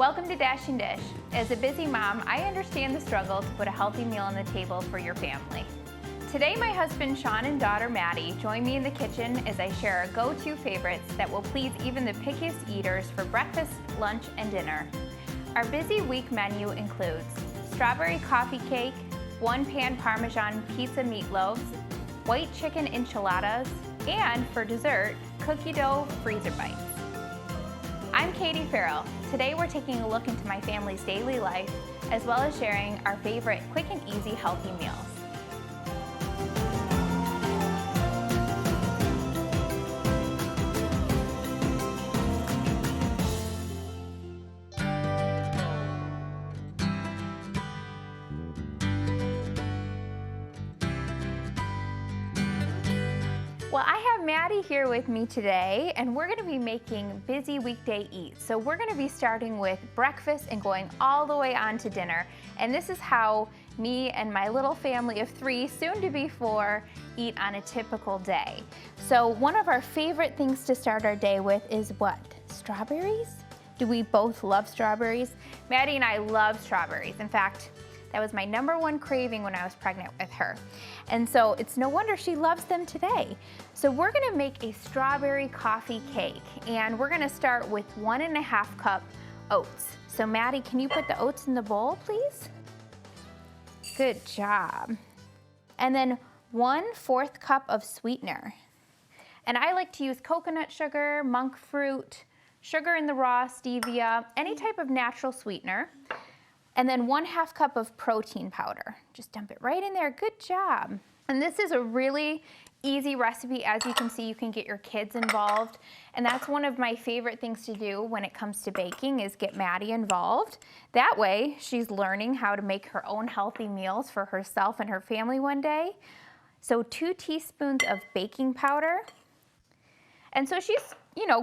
Welcome to Dashing Dish. As a busy mom, I understand the struggle to put a healthy meal on the table for your family. Today, my husband Sean and daughter Maddie join me in the kitchen as I share our go-to favorites that will please even the pickiest eaters for breakfast, lunch, and dinner. Our busy week menu includes strawberry coffee cake, one-pan Parmesan pizza meatloaves, white chicken enchiladas, and for dessert, cookie dough freezer bites. I'm Katie Farrell. Today we're taking a look into my family's daily life, as well as sharing our favorite quick and easy healthy meals. Well, I have Maddie here with me today, and we're gonna be making busy weekday eats. So we're gonna be starting with breakfast and going all the way on to dinner. And this is how me and my little family of 3, soon to be 4, eat on a typical day. So one of our favorite things to start our day with is what? Strawberries? Do we both love strawberries? Maddie and I love strawberries. In fact, that was my #1 craving when I was pregnant with her. And so it's no wonder she loves them today. So we're gonna make a strawberry coffee cake, and we're gonna start with 1½ cup oats. So Maddie, can you put the oats in the bowl, please? Good job. And then 1/4 cup of sweetener. And I like to use coconut sugar, monk fruit, sugar in the raw, stevia, any type of natural sweetener. And then 1/2 cup of protein powder. Just dump it right in there, good job. And this is a really easy recipe. As you can see, you can get your kids involved. And that's one of my favorite things to do when it comes to baking, is get Maddie involved. That way, she's learning how to make her own healthy meals for herself and her family one day. So 2 teaspoons of baking powder. And so she's,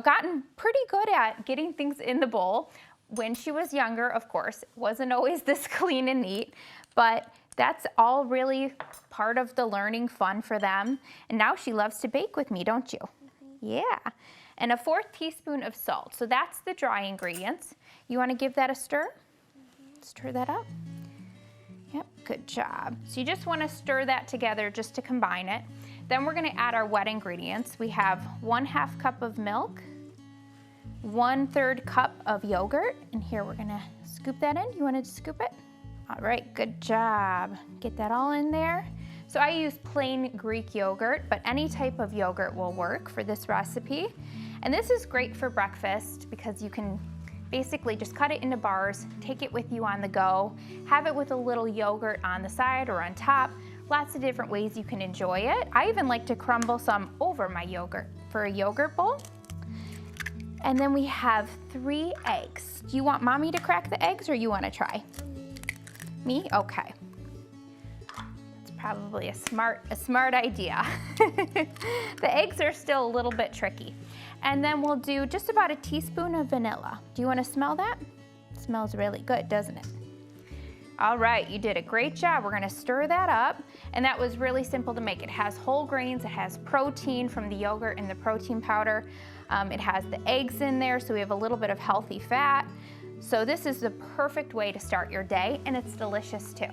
gotten pretty good at getting things in the bowl. When she was younger, of course, it wasn't always this clean and neat, but that's all really part of the learning fun for them. And now she loves to bake with me, don't you? Yeah. And 1/4 teaspoon of salt. So that's the dry ingredients. You want to give that a stir? Stir that up. Yep, good job. So you just want to stir that together just to combine it. Then we're going to add our wet ingredients. We have 1/2 cup of milk, 1/3 cup of yogurt, and here we're gonna scoop that in. You wanted to scoop it? All right, good job. Get that all in there. So I use plain Greek yogurt, but any type of yogurt will work for this recipe. And this is great for breakfast because you can basically just cut it into bars, take it with you on the go, have it with a little yogurt on the side or on top. Lots of different ways you can enjoy it. I even like to crumble some over my yogurt for a yogurt bowl. And then we have 3 eggs. Do you want mommy to crack the eggs, or you want to try? Me? Okay. It's probably a smart idea. The eggs are still a little bit tricky. And then we'll do just about a teaspoon of vanilla. Do you want to smell that? It smells really good, doesn't it? All right, you did a great job. We're gonna stir that up, and that was really simple to make. It has whole grains, it has protein from the yogurt and the protein powder. It has the eggs in there, so we have a little bit of healthy fat. So this is the perfect way to start your day, and it's delicious too.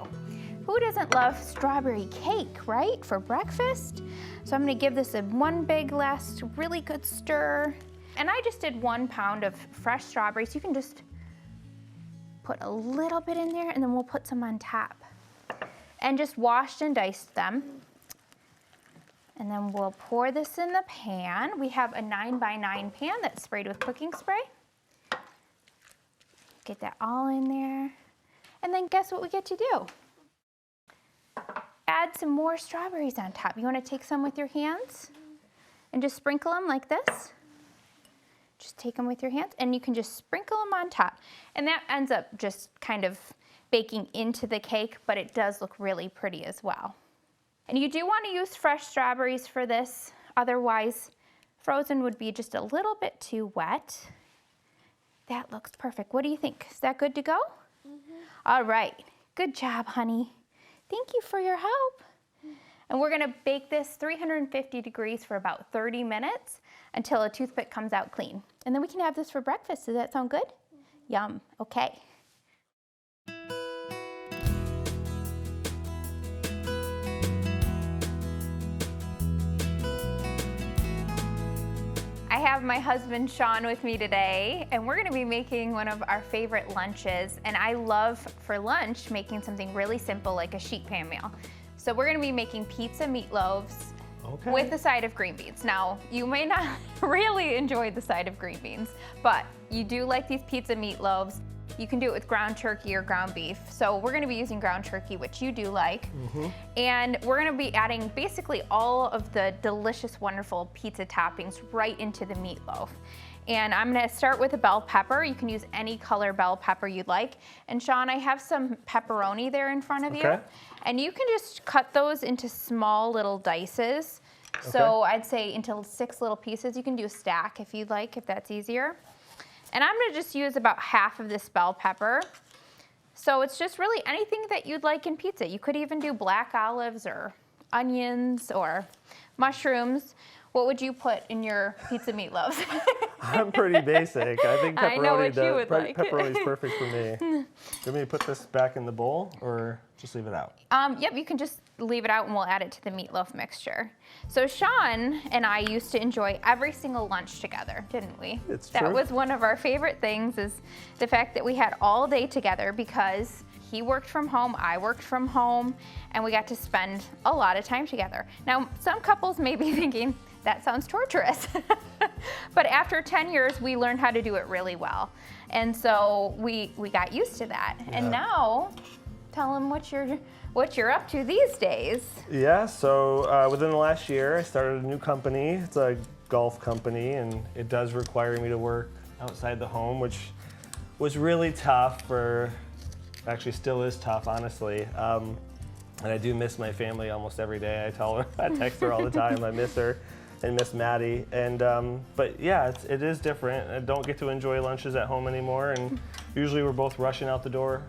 Who doesn't love strawberry cake, right, for breakfast? So I'm gonna give this one big last really good stir. And I just did 1 pound of fresh strawberries. You can just put a little bit in there, and then we'll put some on top. And just washed and diced them. And then we'll pour this in the pan. We have a 9x9 pan that's sprayed with cooking spray. Get that all in there. And then guess what we get to do? Add some more strawberries on top. You want to take some with your hands and just sprinkle them like this? Just take them with your hands, and you can just sprinkle them on top. And that ends up just kind of baking into the cake, but it does look really pretty as well. And you do want to use fresh strawberries for this. Otherwise, frozen would be just a little bit too wet. That looks perfect. What do you think? Is that good to go? All right. Good job, honey. Thank you for your help. And we're gonna bake this 350 degrees for about 30 minutes until a toothpick comes out clean. And then we can have this for breakfast. Does that sound good? Yum. Okay. I have my husband Sean with me today, and we're gonna be making one of our favorite lunches. And I love for lunch making something really simple like a sheet pan meal. So we're gonna be making pizza meatloaves with a side of green beans. Now, you may not really enjoy the side of green beans, but you do like these pizza meatloaves. You can do it with ground turkey or ground beef. So we're gonna be using ground turkey, which you do like. And we're gonna be adding basically all of the delicious, wonderful pizza toppings right into the meatloaf. And I'm gonna start with a bell pepper. You can use any color bell pepper you'd like. And Sean, I have some pepperoni there in front of you. And you can just cut those into small little dices. So I'd say into 6 little pieces. You can do a stack if you'd like, if that's easier. And I'm gonna just use about half of this bell pepper. So it's just really anything that you'd like in pizza. You could even do black olives or onions or mushrooms. What would you put in your pizza meatloaves? I'm pretty basic. I think I know what you would like. pepperoni's perfect for me. Do you want me to put this back in the bowl or just leave it out? Yep, you can just leave it out and we'll add it to the meatloaf mixture. So Sean and I used to enjoy every single lunch together, didn't we? It's That true. was one of our favorite things, is the fact that we had all day together, because he worked from home, I worked from home, and we got to spend a lot of time together. Now, some couples may be thinking, that sounds torturous. But after 10 years, we learned how to do it really well. And so we got used to that. Yeah. And now, tell them what you're up to these days. Yeah, so within the last year, I started a new company. It's a golf company, and it does require me to work outside the home, which was really tough actually still is tough, honestly. And I do miss my family almost every day. I tell her, I text her all the time, I miss her and miss Maddie. And, but yeah, it is different. I don't get to enjoy lunches at home anymore, and usually we're both rushing out the door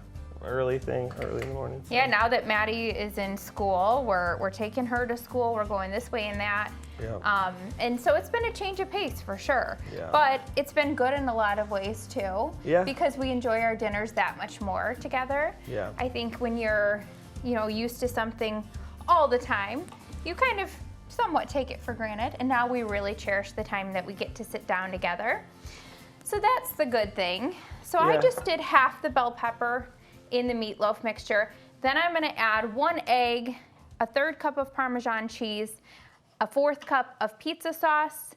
early in the morning. So. Yeah, now that Maddie is in school, we're taking her to school, we're going this way and that. Yeah. And so it's been a change of pace for sure. Yeah. But it's been good in a lot of ways too. Yeah. Because we enjoy our dinners that much more together. Yeah. I think when you're, used to something all the time, you kind of somewhat take it for granted. And now we really cherish the time that we get to sit down together. So that's the good thing. So I just did half the bell pepper in the meatloaf mixture. Then I'm gonna add 1 egg, a 1/3 cup of Parmesan cheese, a 1/4 cup of pizza sauce,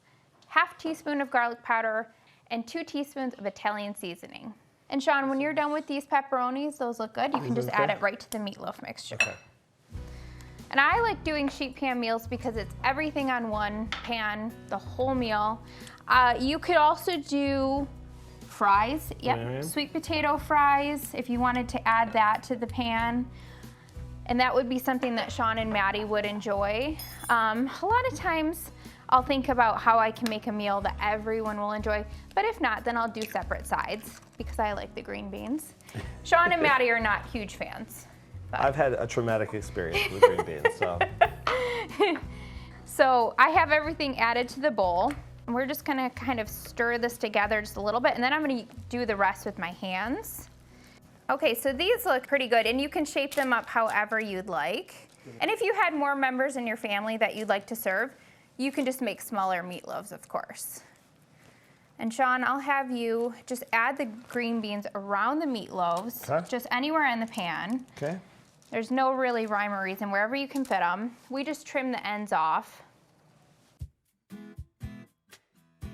1/2 teaspoon of garlic powder, and 2 teaspoons of Italian seasoning. And Sean, when you're done with these pepperonis, those look good, you can just add it right to the meatloaf mixture. Okay. And I like doing sheet pan meals because it's everything on one pan, the whole meal. You could also do fries, sweet potato fries, if you wanted to add that to the pan. And that would be something that Sean and Maddie would enjoy. A lot of times I'll think about how I can make a meal that everyone will enjoy, but if not, then I'll do separate sides because I like the green beans. Sean and Maddie are not huge fans. But. I've had a traumatic experience with green beans, so. So I have everything added to the bowl. And we're just gonna kind of stir this together just a little bit, and then I'm gonna do the rest with my hands. Okay, so these look pretty good, and you can shape them up however you'd like. And if you had more members in your family that you'd like to serve, you can just make smaller meatloaves, of course. And Sean, I'll have you just add the green beans around the meatloaves, just anywhere in the pan. Okay. There's no really rhyme or reason, wherever you can fit them. We just trim the ends off.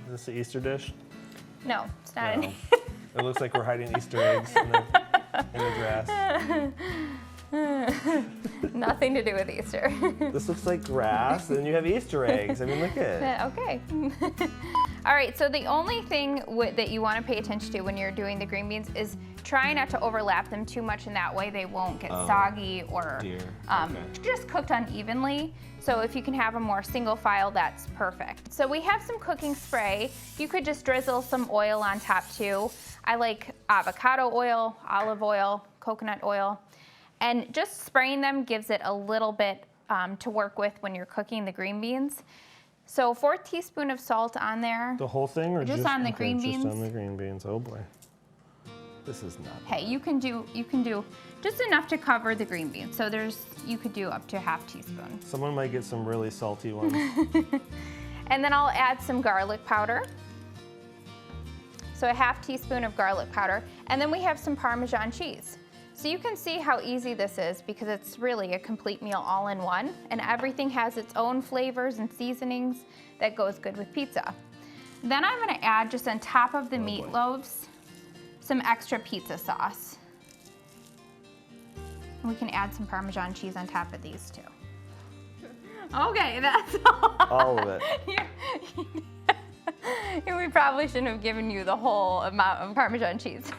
Is this the Easter dish? No, it's not. No. It looks like we're hiding Easter eggs in the grass. Nothing to do with Easter. This looks like grass, and you have Easter eggs. I mean, look at it. Okay. All right, so the only thing that you want to pay attention to when you're doing the green beans is try not to overlap them too much, and that way they won't get soggy or just cooked unevenly. So if you can have a more single file, that's perfect. So we have some cooking spray. You could just drizzle some oil on top too. I like avocado oil, olive oil, coconut oil. And just spraying them gives it a little bit to work with when you're cooking the green beans. So 1/4 teaspoon of salt on there. The whole thing, or just on the green beans? Just on the green beans. Oh boy. This is not. Hey, you can do just enough to cover the green beans. So you could do up to ½ teaspoon. Someone might get some really salty ones. And then I'll add some garlic powder. So a ½ teaspoon of garlic powder. And then we have some Parmesan cheese. So you can see how easy this is because it's really a complete meal all in one, and everything has its own flavors and seasonings that goes good with pizza. Then I'm gonna add just on top of the meatloaves some extra pizza sauce. And we can add some Parmesan cheese on top of these too. Okay, that's all. All of it. We probably shouldn't have given you the whole amount of Parmesan cheese.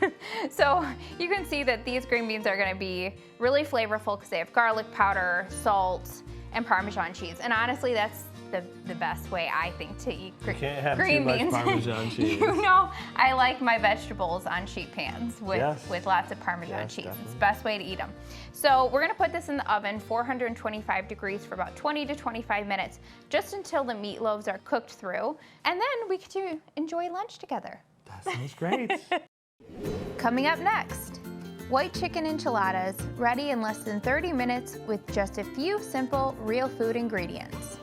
So you can see that these green beans are gonna be really flavorful because they have garlic powder, salt, and Parmesan cheese. And honestly, that's the best way, I think, to eat green beans. You can't have too much Parmesan cheese. You know, I like my vegetables on sheet pans with lots of Parmesan cheese. Definitely. It's the best way to eat them. So we're gonna put this in the oven, 425 degrees for about 20 to 25 minutes, just until the meatloaves are cooked through. And then we get to enjoy lunch together. That sounds great. Coming up next, white chicken enchiladas, ready in less than 30 minutes with just a few simple, real food ingredients.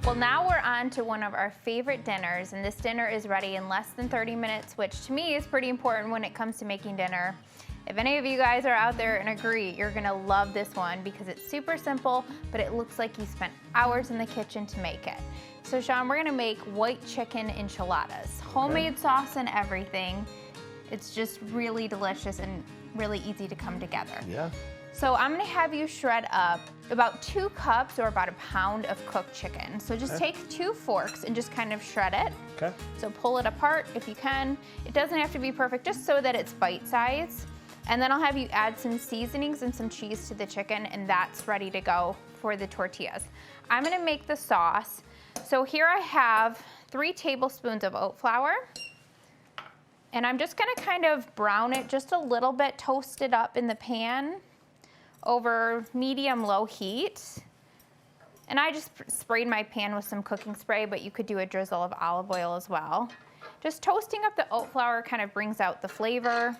Well, now we're on to one of our favorite dinners, and this dinner is ready in less than 30 minutes, which to me is pretty important when it comes to making dinner. If any of you guys are out there and agree, you're gonna love this one because it's super simple, but it looks like you spent hours in the kitchen to make it. So Sean, we're gonna make white chicken enchiladas. Homemade sauce and everything. It's just really delicious and really easy to come together. Yeah. So I'm gonna have you shred up about 2 cups or about a pound of cooked chicken. So just take 2 forks and just kind of shred it. Okay. So pull it apart if you can. It doesn't have to be perfect, just so that it's bite-sized. And then I'll have you add some seasonings and some cheese to the chicken, and that's ready to go for the tortillas. I'm gonna make the sauce. So here I have 3 tablespoons of oat flour. And I'm just gonna kind of brown it just a little bit, toast it up in the pan over medium-low heat. And I just sprayed my pan with some cooking spray, but you could do a drizzle of olive oil as well. Just toasting up the oat flour kind of brings out the flavor.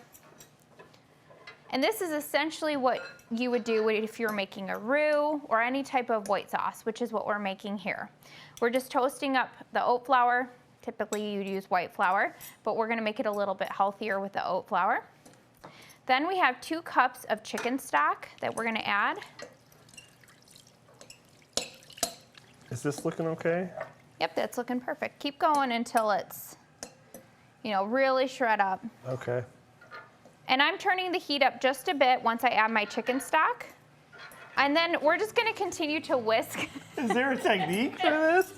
And this is essentially what you would do if you're making a roux or any type of white sauce, which is what we're making here. We're just toasting up the oat flour. Typically you'd use white flour, but we're gonna make it a little bit healthier with the oat flour. Then we have 2 cups of chicken stock that we're gonna add. Is this looking okay? Yep, that's looking perfect. Keep going until it's, really shred up. Okay. And I'm turning the heat up just a bit once I add my chicken stock. And then we're just gonna continue to whisk. Is there a technique for this?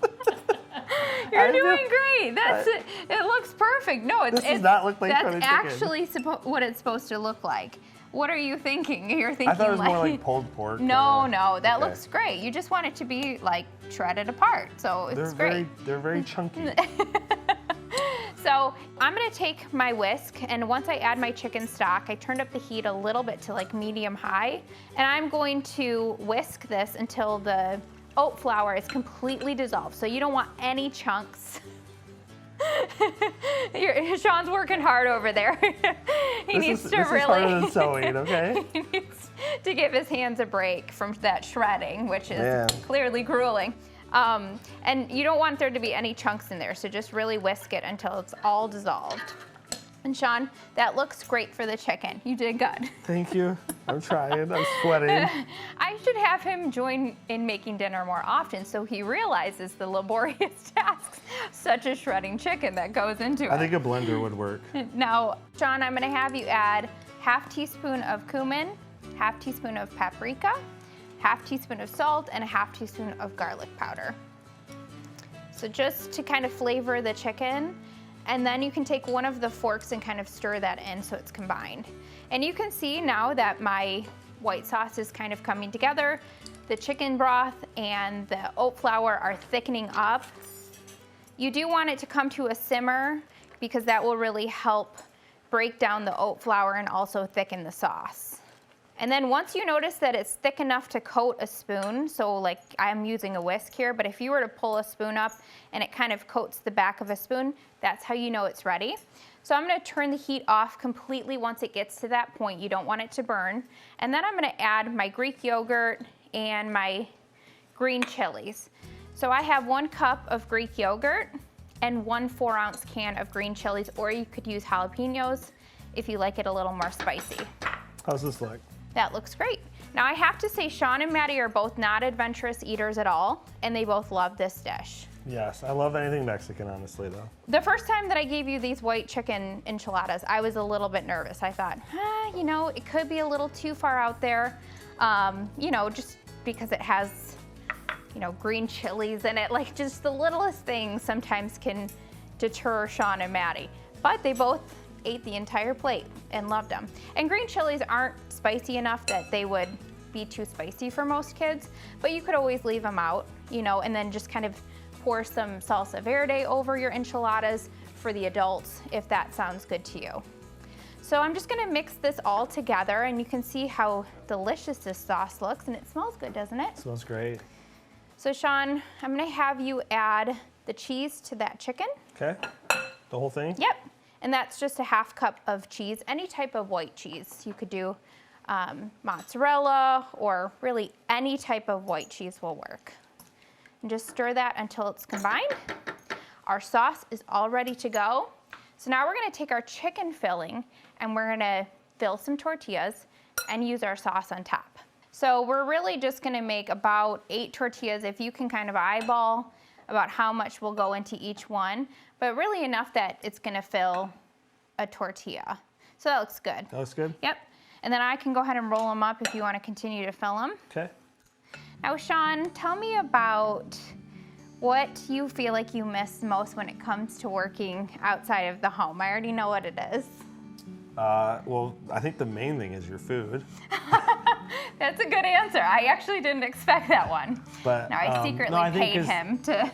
You're doing great. That's it. It looks perfect. No, this does not look like that's chicken. actually what it's supposed to look like. What are you thinking? You're thinking I thought it was more like pulled pork. No, that looks great. You just want it to be like shredded apart, so it's great. They're very chunky. So I'm gonna take my whisk, and once I add my chicken stock, I turned up the heat a little bit to like medium high, and I'm going to whisk this until the oat flour is completely dissolved. So you don't want any chunks. Sean's working hard over there. He needs to really. This is harder than sewing, okay? He needs to give his hands a break from that shredding, which is clearly grueling. And you don't want there to be any chunks in there, so just really whisk it until it's all dissolved. And Sean, that looks great for the chicken. You did good. Thank you. I'm trying. I'm sweating. I should have him join in making dinner more often so he realizes the laborious tasks, such as shredding chicken, that goes into it. I think a blender would work. Now, Sean, I'm gonna have you add ½ teaspoon of cumin, ½ teaspoon of paprika, ½ teaspoon of salt, and a ½ teaspoon of garlic powder. So just to kind of flavor the chicken. And then you can take one of the forks and kind of stir that in so it's combined. And you can see now that my white sauce is kind of coming together. The chicken broth and the oat flour are thickening up. You do want it to come to a simmer because that will really help break down the oat flour and also thicken the sauce. And then once you notice that it's thick enough to coat a spoon, so like I'm using a whisk here, but if you were to pull a spoon up and it kind of coats the back of a spoon, that's how you know it's ready. So I'm gonna turn the heat off completely once it gets to that point. You don't want it to burn. And then I'm gonna add my Greek yogurt and my green chilies. So I have 1 cup of Greek yogurt and 1 4-ounce can of green chilies, or you could use jalapenos if you like it a little more spicy. How's this look? That looks great. Now I have to say Sean and Maddie are both not adventurous eaters at all, and they both love this dish. Yes, I love anything Mexican, honestly, though. The first time that I gave you these white chicken enchiladas, I was a little bit nervous. I thought, you know, it could be a little too far out there, you know, just because it has, you know, green chilies in it. Like, just the littlest things sometimes can deter Sean and Maddie. But they both ate the entire plate and loved them. And green chilies aren't spicy enough that they would be too spicy for most kids, but you could always leave them out, you know, and then just kind of pour some salsa verde over your enchiladas for the adults if that sounds good to you. So I'm just gonna mix this all together, and you can see how delicious this sauce looks, and it smells good, doesn't it? It smells great. So Sean, I'm gonna have you add the cheese to that chicken. Okay, the whole thing? Yep. And that's just a 1/2 cup of cheese, any type of white cheese. You could do mozzarella, or really any type of white cheese will work. And just stir that until it's combined. Our sauce is all ready to go. So now we're gonna take our chicken filling and we're gonna fill some tortillas and use our sauce on top. So we're really just gonna make about 8 tortillas, if you can kind of eyeball about how much will go into each one, but really enough that it's gonna fill a tortilla. So that looks good. That looks good? Yep. And then I can go ahead and roll them up if you wanna continue to fill them. Okay. Now, Sean, tell me about what you feel like you miss most when it comes to working outside of the home. I already know what it is. Well, I think the main thing is your food. That's a good answer. I actually didn't expect that one. But no, I secretly paid him to.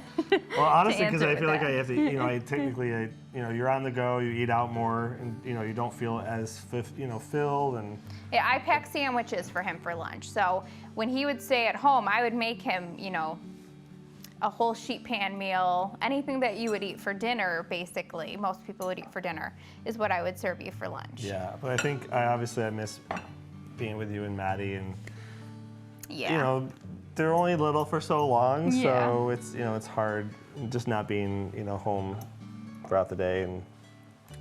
Well, honestly, because to I answer feel with like I that. have to, you know, you know, you're on the go, you eat out more, and you know, you don't feel as, filled and. Yeah, I pack sandwiches for him for lunch. So when he would stay at home, I would make him, you know, a whole sheet pan meal. Anything that you would eat for dinner, basically, most people would eat for dinner, is what I would serve you for lunch. Yeah, but I think I miss being with you and Maddie, and Yeah. you know, they're only little for so long, Yeah. so it's, you know, it's hard just not being, you know, home throughout the day and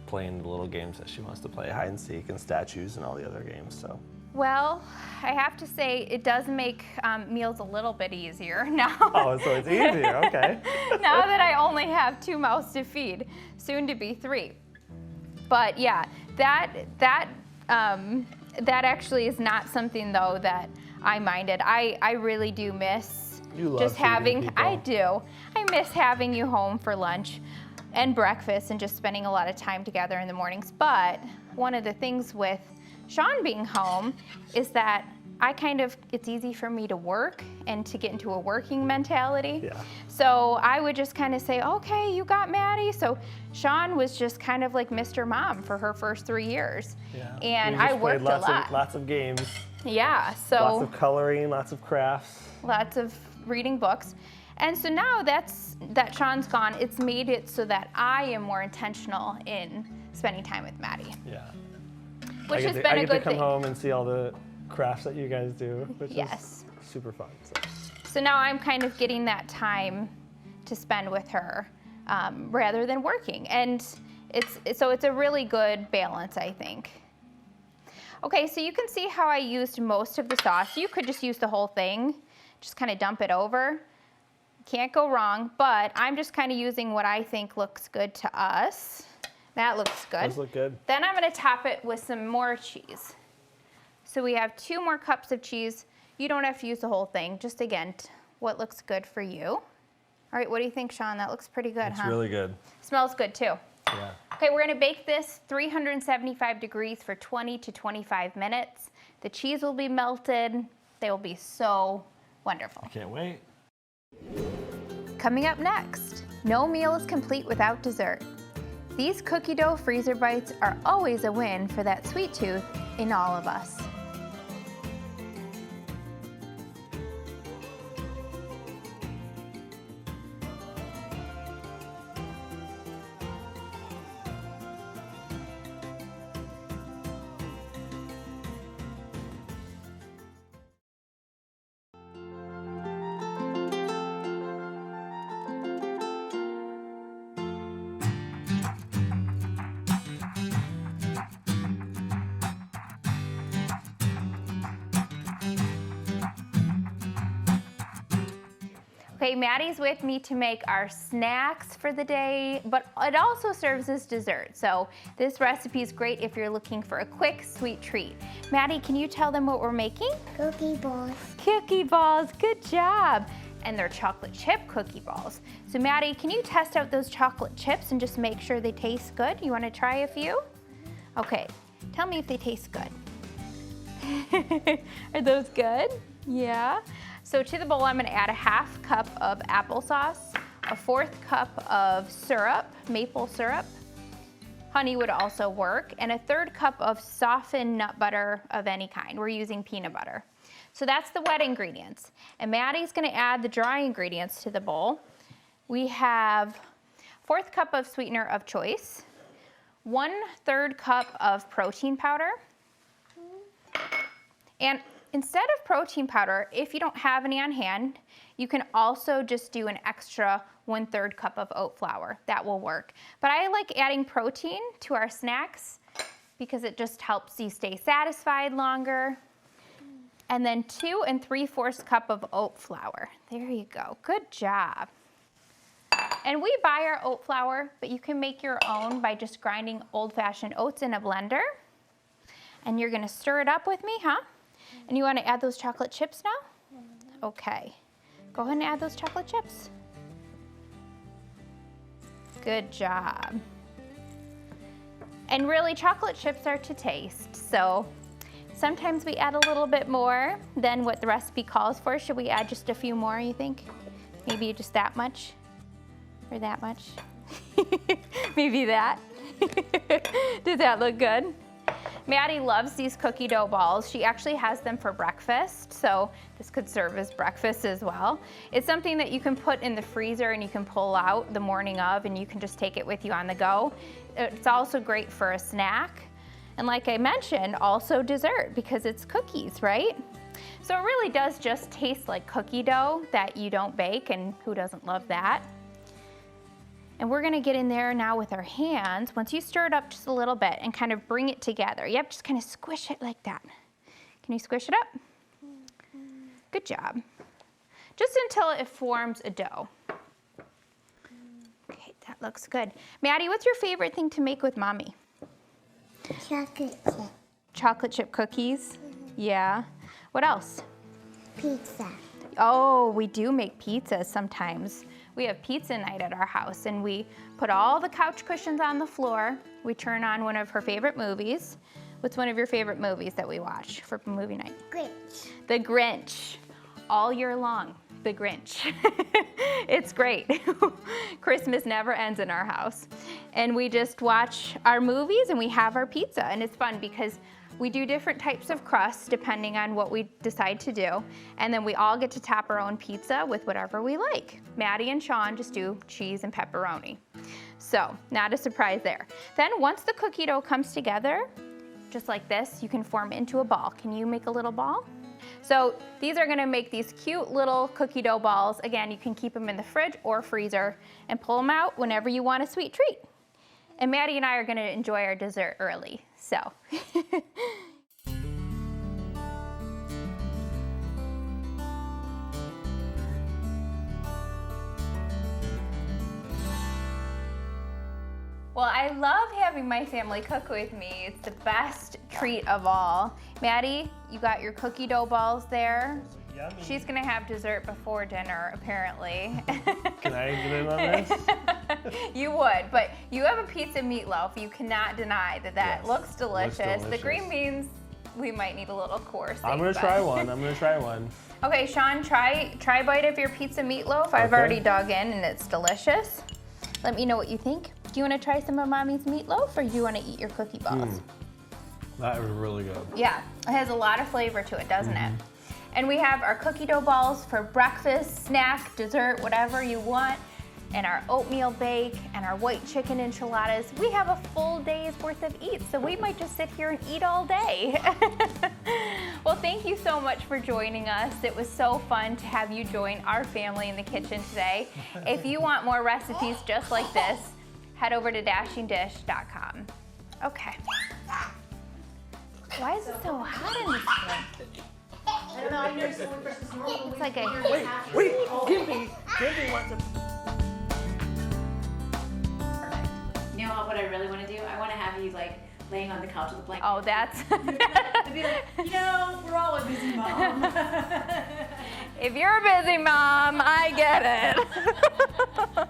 playing the little games that she wants to play, hide and seek and statues and all the other games. So. Well, I have to say it does make meals a little bit easier now. Oh, so it's easier. Okay. Now that I only have 2 mouths to feed, soon to be 3. But yeah, that actually is not something though that I minded. I really do miss You love just feeding having. people. I do. I miss having you home for lunch and breakfast and just spending a lot of time together in the mornings. But one of the things with Sean being home is that it's easy for me to work and to get into a working mentality. Yeah. So I would just kind of say, okay, you got Maddie. So Sean was just kind of like Mr. Mom for her first 3 years. Yeah. And We just I worked played a lot. Lots of games. Yeah, so Lots of coloring, lots of crafts. lots of reading books. And so now that Sean's gone, it's made it so that I am more intentional in spending time with Maddie. Yeah. Which has been I a get good to come thing. home and see all the crafts that you guys do, which Yes. is super fun. So now I'm kind of getting that time to spend with her rather than working. And it's a really good balance, I think. Okay, so you can see how I used most of the sauce. You could just use the whole thing, just kind of dump it over. Can't go wrong, but I'm just kind of using what I think looks good to us. That looks good. Those look good. Then I'm gonna top it with some more cheese. So we have 2 more cups of cheese. You don't have to use the whole thing, just again, what looks good for you. All right, what do you think, Sean? That looks pretty good, It's huh? really good. Smells good too. Yeah. Okay, we're gonna bake this 375 degrees for 20 to 25 minutes. The cheese will be melted. They will be so wonderful. I can't wait. Coming up next, No meal is complete without dessert. These cookie dough freezer bites are always a win for that sweet tooth in all of us. Okay, Maddie's with me to make our snacks for the day, but it also serves as dessert. So this recipe is great if you're looking for a quick, sweet treat. Maddie, can you tell them what we're making? Cookie balls. Cookie balls, good job. And they're chocolate chip cookie balls. So Maddie, can you test out those chocolate chips and just make sure they taste good? You wanna try a few? Okay, tell me if they taste good. Are those good? Yeah. So to the bowl, I'm gonna add a 1/2 cup of applesauce, a 1/4 cup of syrup, maple syrup. Honey would also work, and a 1/3 cup of softened nut butter of any kind. We're using peanut butter. So that's the wet ingredients. And Maddie's gonna add the dry ingredients to the bowl. We have 1/4 cup of sweetener of choice, 1/3 cup of protein powder, and instead of protein powder, if you don't have any on hand, you can also just do an extra 1/3 cup of oat flour. That will work. But I like adding protein to our snacks because it just helps you stay satisfied longer. And then 2 3/4 cup of oat flour. There you go, good job. And we buy our oat flour, but you can make your own by just grinding old-fashioned oats in a blender. And you're gonna stir it up with me, huh? And you want to add those chocolate chips now? Okay. Go ahead and add those chocolate chips. Good job. And really, chocolate chips are to taste, so sometimes we add a little bit more than what the recipe calls for. Should we add just a few more, you think? Maybe just that much? Or that much? Maybe that? Does that look good? Maddie loves these cookie dough balls. She actually has them for breakfast, so this could serve as breakfast as well. It's something that you can put in the freezer and you can pull out the morning of, and you can just take it with you on the go. It's also great for a snack. And like I mentioned, also dessert because it's cookies, right? So it really does just taste like cookie dough that you don't bake, and who doesn't love that? And we're gonna get in there now with our hands. Once you stir it up just a little bit and kind of bring it together. Yep, just kind of squish it like that. Can you squish it up? Good job. Just until it forms a dough. Okay, that looks good. Maddie, what's your favorite thing to make with Mommy? Chocolate chip. Chocolate chip cookies? Yeah. What else? Pizza. Oh, we do make pizzas sometimes. We have pizza night at our house, and we put all the couch cushions on the floor. We turn on one of her favorite movies. What's one of your favorite movies that we watch for movie night? Grinch. The Grinch. All year long, The Grinch. It's great. Christmas never ends in our house. And we just watch our movies and we have our pizza, and it's fun because we do different types of crusts depending on what we decide to do, and then we all get to top our own pizza with whatever we like. Maddie and Sean just do cheese and pepperoni. So, not a surprise there. Then once the cookie dough comes together, just like this, you can form into a ball. Can you make a little ball? So these are gonna make these cute little cookie dough balls. Again, you can keep them in the fridge or freezer and pull them out whenever you want a sweet treat. And Maddie and I are gonna enjoy our dessert early, so. Well, I love having my family cook with me. It's the best treat of all. Maddie, you got your cookie dough balls there. Yummy. She's gonna have dessert before dinner, apparently. Can I get in on this? You would, but you have a pizza meatloaf. You cannot deny that that Yes, looks delicious. looks The delicious. green beans, we might need a little coursing. I'm gonna but- try one. I'm gonna try one. Okay, Sean, try a bite of your pizza meatloaf. I've Okay. already dug in and it's delicious. Let me know what you think. Do you want to try some of Mommy's meatloaf, or do you want to eat your cookie balls? That was really good. Yeah, it has a lot of flavor to it, doesn't it? And we have our cookie dough balls for breakfast, snack, dessert, whatever you want, and our oatmeal bake, and our white chicken enchiladas. We have a full day's worth of eats, so we might just sit here and eat all day. Well, thank you so much for joining us. It was so fun to have you join our family in the kitchen today. If you want more recipes just like this, head over to dashingdish.com. Okay. Why is it so hot in this thing? I don't know, I'm doing someone versus normal. It's like a... Wait, Gimpy wants to... You know what I really want to do? I want to have you like laying on the couch with a blanket. Oh, that's... I'd be like, we're all a busy mom. If you're a busy mom, I get it.